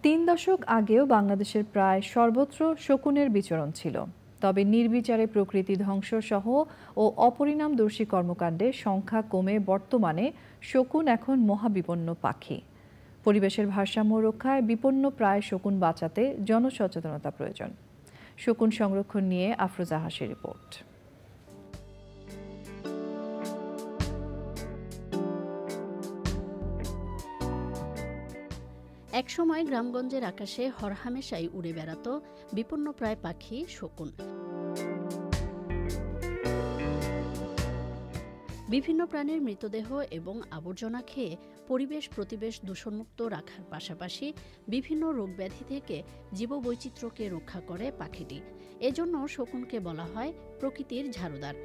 3 দশক আগেও বাংলাদেশের প্রায় সর্বত্র শকুনের বিচরণ ছিল। তবে নির্বিচারে প্রকৃতি ধ্বংস সহ ও অপরিণামদর্শী কর্মকাণ্ডের সংখ্যা কমে বর্তমানে শকুন এখন মহাবিপন্ন পাখি। পরিবেশের ভারসাম্য রক্ষায় বিপন্ন প্রায় শকুন বাঁচাতে জনসচেতনতা প্রয়োজন। শকুন সংরক্ষণ নিয়ে আফরোজা হাসির রিপোর্ট। একসময় গ্রামগঞ্জের আকাশে হরহামেশাই উড়ে বেড়াতো বিপন্ন প্রায় পাখি শকুন। বিভিন্ন প্রাণীর মৃতদেহ এবং আবর্জনা খেয়ে পরিবেশ প্রতিবেশ দূষণমুক্ত রাখার পাশাপাশি বিভিন্ন রোগব্যাধি থেকে জীববৈচিত্র্যকে রক্ষা করে পাখিটি। এজন্য শকুনকে বলা হয় প্রকৃতির ঝাড়ুদার।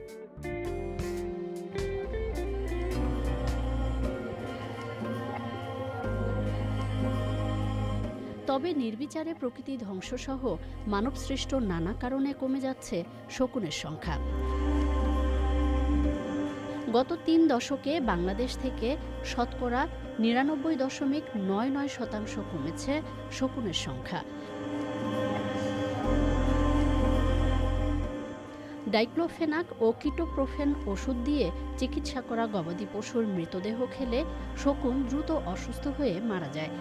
তবে নির্বিচারে প্রকৃতি ধ্বংসসহ মানবসৃষ্ট নানা কারণে কমে যাচ্ছে শকুনের সংখ্যা। গত 3 দশকে বাংলাদেশ থেকে শতকরা 99.99% কমেছে শকুনের সংখ্যা। ডাইক্লোফেনাক ও কিটোপ্রোফেন ওষুধ দিয়ে চিকিৎসা করা গবাদি পশুর মৃতদেহ খেলে শকুন দ্রুত অসুস্থ হয়ে মারা যায়।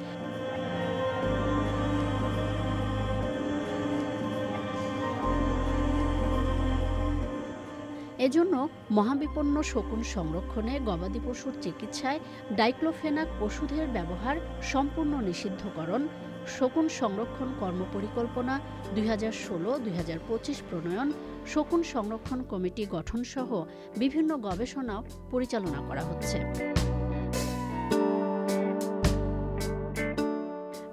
এজন্য মহাবিপন্ন শকুন সংরক্ষণে গবাদি পশুর চিকিৎসায় ডাইক্লোফেনাক ওষুধের ব্যবহার সম্পূর্ণ নিষিদ্ধকরণ, শকুন সংরক্ষণ কর্মপরিকল্পনা 2016-2025 প্রণয়ন, শকুন সংরক্ষণ কমিটি গঠন সহ বিভিন্ন গবেষণাও পরিচালনা করা হচ্ছে।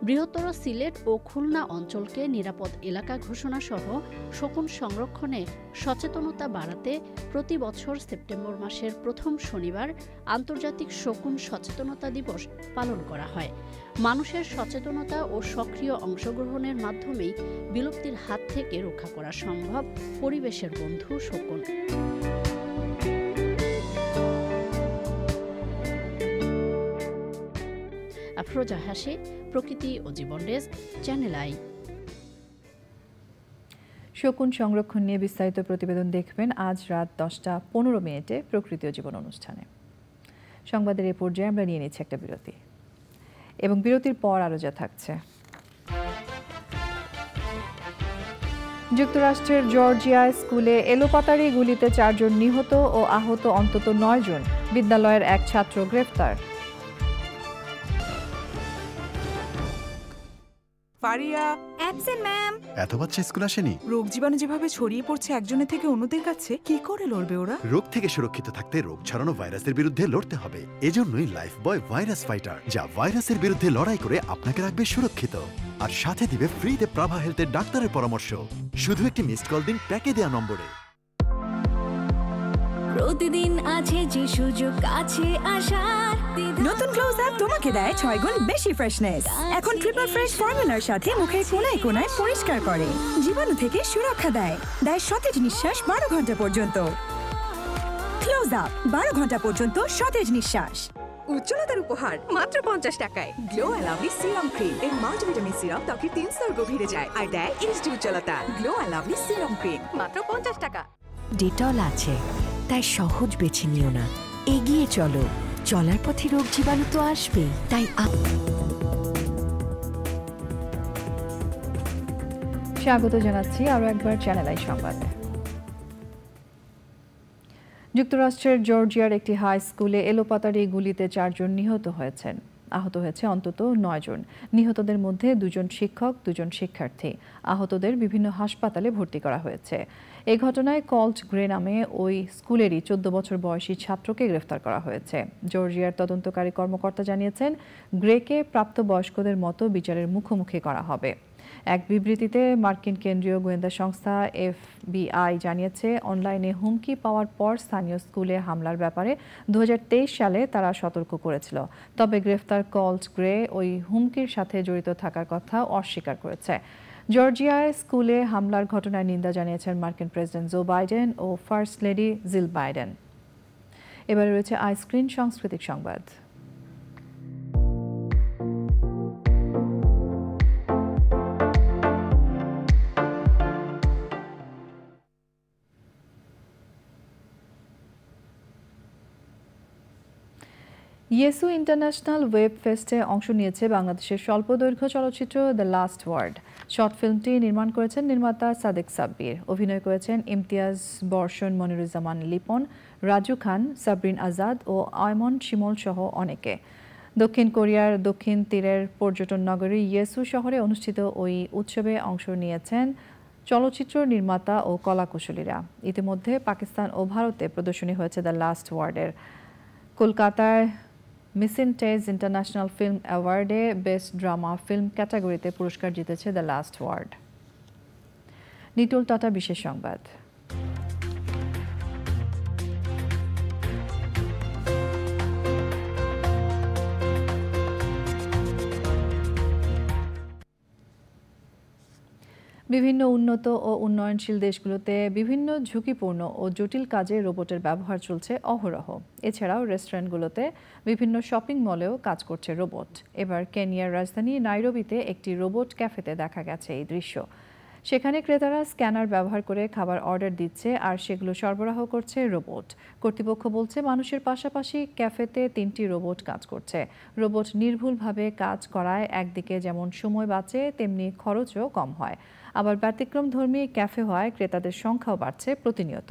বৃহত্তর সিলেট ও খুলনা অঞ্চলকে নিরাপদ এলাকা ঘোষণা সহ শকুন সংরক্ষণে সচেতনতা বাড়াতে প্রতি বছর সেপ্টেম্বর মাসের প্রথম শনিবার আন্তর্জাতিক শকুন সচেতনতা দিবস পালন করা হয়। মানুষের সচেতনতা ও সক্রিয় অংশগ্রহণের মাধ্যমেই বিলুপ্তির হাত থেকে রক্ষা করা সম্ভব পরিবেশের বন্ধু শকুন। আফরোজা হাসি, প্রকৃতি ও জীবন ডেস্ক, চ্যানেল আই। শকুন সংরক্ষণ নিয়ে বিস্তারিত প্রতিবেদন দেখবেন আজ রাত 10:15 প্রকৃতি ও জীবন অনুষ্ঠানে। সংবাদের এই পর্যায়ে আমরা নিয়ে নিচ্ছি একটা বিরতি, এবং বিরতির পর আরও যা থাকছে। যুক্তরাষ্ট্রের জর্জিয়ায় স্কুলে এলোপাতাড়ি গুলিতে 4 জন নিহত ও আহত অন্তত 9 জন। বিদ্যালয়ের এক ছাত্র গ্রেফতার। Faria absent ma'am. এত বাচ্চা স্কুল আসেনি? রোগ জীবাণু যেভাবে ছড়িয়ে পড়ছে একজনের থেকে অন্যদের কাছে, কি করে লড়বে ওরা? রোগ থেকে সুরক্ষিত থাকতে রোগ ছড়ানো ভাইরাসের বিরুদ্ধে লড়তে হবে। এজন্যই লাইফবয় ভাইরাস ফাইটার, যা ভাইরাসের বিরুদ্ধে লড়াই করে আপনাকে রাখবে সুরক্ষিত। আর সাথে দিবে ফ্রিতে প্রাভা হেলথের ডাক্তারের পরামর্শ। শুধু একটি মিসড কল দিন প্যাকে দেয়া নম্বরে। প্রতিদিন আছে যে সুযোগ আছে আসার। নতুন ক্লোজ আপ তোমাকে দেয় 6 গুণ বেশি ফ্রেশনেস। এখন ট্রিপল ফ্রেশ ফর্মুলার সাথে মুখের কোনায় কোনায় পরিষ্কার করে, জীবাণু থেকে সুরক্ষা দেয়, সতেজ নিঃশ্বাস 12 ঘন্টা পর্যন্ত। ক্লোজ আপ 12 ঘন্টা পর্যন্ত সতেজ নিঃশ্বাস। উজ্জ্বলতার উপহার মাত্র 50 টাকায়। Glow and lovely serum cream এর মাল্টিভিটামিন সিরাম ত্বকের 3 স্তর গভীরে যায় আর দেয় HD উজ্জ্বলতা। Glow and lovely serum cream মাত্র 50 টাকা। ডেটল আছে, তাই সহজ বেছে নিও না, এগিয়ে চলো। চলার পথে রোগ জীবাণু তো আসবেই, তাই স্বাগত জানাচ্ছি আরও একবার চ্যানেল আই সংবাদে। যুক্তরাষ্ট্রের জর্জিয়ার একটি হাই স্কুলে এলোপাতাড়ি গুলিতে 4 জন নিহত হয়েছেন। আহত হয়েছে অন্তত 9 জন। নিহতদের মধ্যে 2 জন শিক্ষক, 2 জন শিক্ষার্থী। আহতদের বিভিন্ন হাসপাতালে ভর্তি করা হয়েছে। এই ঘটনায় কল্ট গ্রে নামে ওই স্কুলেরই 14 বছর বয়সী ছাত্রকে গ্রেফতার করা হয়েছে। জর্জিয়ার তদন্তকারী কর্মকর্তা জানিয়েছেন, গ্রেকে প্রাপ্তবয়স্কদের মতো বিচারের মুখোমুখি করা হবে। এক বিবৃতিতে মার্কিন কেন্দ্রীয় গোয়েন্দা সংস্থা FBI জানিয়েছে, অনলাইনে হুমকি পাওয়ার পর স্থানীয় স্কুলে হামলার ব্যাপারে 2023 সালে তারা সতর্ক করেছিল। তবে গ্রেফতার কল্ট গ্রে ওই হুমকির সাথে জড়িত থাকার কথা অস্বীকার করেছে। জর্জিয়ায় স্কুলে হামলার ঘটনায় নিন্দা জানিয়েছেন মার্কিন প্রেসিডেন্ট জো বাইডেন ও ফার্স্ট লেডি জিল বাইডেন। এবারে রয়েছে আইস্ক্রিন সাংস্কৃতিক সংবাদ। ইয়েসু ইন্টারন্যাশনাল ওয়েব ফেস্টে অংশ নিয়েছে বাংলাদেশের স্বল্পদৈর্ঘ্য চলচ্চিত্র দ্য লাস্ট ওয়ার্ড। শর্ট ফিল্মটি নির্মাণ করেছেন নির্মাতা সাদেক সাব্বির। অভিনয় করেছেন ইমতিয়াজ, বর্ষণ, মনিরুজ্জামান লিপন, রাজু খান, সাবরিন আজাদ ও আয়মন শিমল সহ অনেকে। দক্ষিণ কোরিয়ার দক্ষিণ তীরের পর্যটন নগরী ইয়েসু শহরে অনুষ্ঠিত ওই উৎসবে অংশ নিয়েছেন চলচ্চিত্র নির্মাতা ও কলাকুশলীরা। ইতিমধ্যে পাকিস্তান ও ভারতে প্রদর্শনী হয়েছে দ্য লাস্ট ওয়ার্ডের। কলকাতায় মিসিনটেজ ইন্টারন্যাশনাল ফিল্ম অ্যাওয়ার্ডে বেস্ট ড্রামা ফিল্ম ক্যাটাগরিতে পুরস্কার জিতেছে the last word. Nitul Tata বিশেষ সংবাদ। বিভিন্ন উন্নত ও উন্নয়নশীল দেশগুলোতে বিভিন্ন ঝুঁকিপূর্ণ ও জটিল কাজে রোবটের ব্যবহার চলছে অহরহ। এছাড়াও রেস্টুরেন্টগুলোতে, বিভিন্ন শপিং মলেও কাজ করছে রোবট। এবার কেনিয়ার রাজধানী নাইরোবিতে একটি রোবট ক্যাফেতে দেখা গেছে এই দৃশ্য। সেখানে ক্রেতারা স্ক্যানার ব্যবহার করে খাবার অর্ডার দিচ্ছে আর সেগুলো সরবরাহ করছে রোবট। কর্তৃপক্ষ বলছে, মানুষের পাশাপাশি ক্যাফেতে 3টি রোবট কাজ করছে। রোবট নির্ভুলভাবে কাজ করায় একদিকে যেমন সময় বাঁচে, তেমনি খরচও কম হয়। আবার ব্যতিক্রমধর্মী ক্যাফে হওয়ায় ক্রেতাদের সংখ্যাও বাড়ছে প্রতিনিয়ত।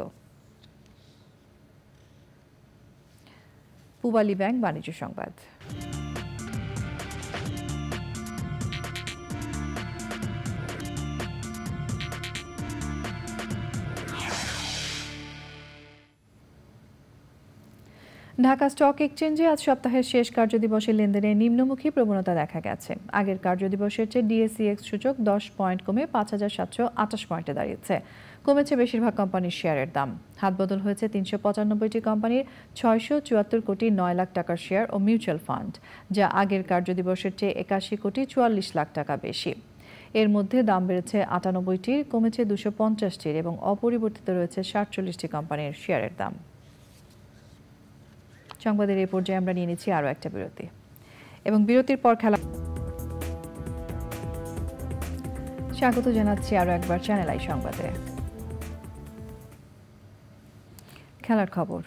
পূবালী ব্যাংক বাণিজ্য সংবাদ। ঢাকা স্টক এক্সচেঞ্জে আজ সপ্তাহের শেষ কার্যদিবসে লেনদেনে নিম্নমুখী প্রবণতা দেখা গেছে। আগের কার্যদিবসের চেয়ে ডিএসইএক্স সূচক 10 পয়েন্ট কমে 5728 পয়েন্টে দাঁড়িয়েছে। কমেছে বেশিরভাগ কোম্পানির শেয়ারের দাম। হাতবদল হয়েছে 395টি কোম্পানির 674 কোটি 9 লাখ টাকার শেয়ার ও মিউচুয়াল ফান্ড, যা আগের কার্যদিবসের চেয়ে 81 কোটি 44 লাখ টাকা বেশি। এর মধ্যে দাম বেড়েছে 98টির, কমেছে 250টির এবং অপরিবর্তিত রয়েছে 47টি কোম্পানির শেয়ারের দাম। সংবাদের এই পর্যায়ে আমরা নিয়ে নিচ্ছি আরও একটা বিরতি এবং বিরতির পর স্বাগত জানাচ্ছি আরও একবার চ্যানেল আই সংবাদে। খেলার খবর।